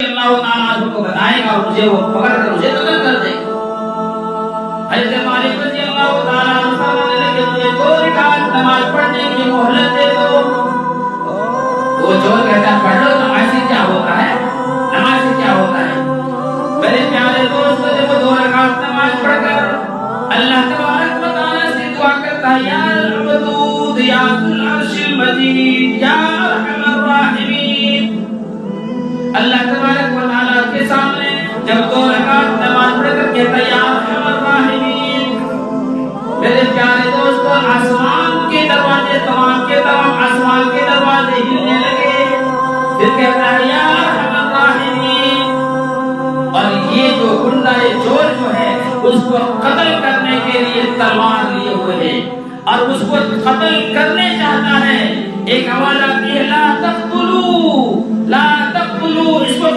اللہ تعالیٰ عنہ کو بتائے گا اور مجھے وہ پکڑ کر مجھے قتل کر دے گا۔ حضرت مالک رضی اللہ تعالیٰ عنہ فرمانے لگے مجھے 2 رکعت نماز پڑھنے کی مہلت دے دو۔ وہ چور کہتا ہے پڑھ لو، نماز سے کیا ہوتا ہے، نماز سے کیا ہوتا ہے۔ میرے پیارے دوست جب وہ 2 رکعت نماز پڑھ کر اللہ تبارک و تعالیٰ سے دعا کرتا ہے یا الودود یا ذو العرش المجید یا ارحم الراحمین، اللہ تبارک و تعالیٰ کے سامنے جب 2 رکعت نماز پڑھ کر کہتا ہے یا ارحم الراحمین، میرے پیارے دوستو آسمان کے دروازے تمام کے تمام آسمان کے دروازے ہلنے لگے، پھر کہتا ہے یا ارحم الراحمین، اور یہ جو گنڈا یہ چور جو ہے اس کو قتل کرنے کے لیے تلوار لیے ہوئے ہے اور اس کو قتل کرنے چاہتا ہے۔ ایک آواز آتی ہے لا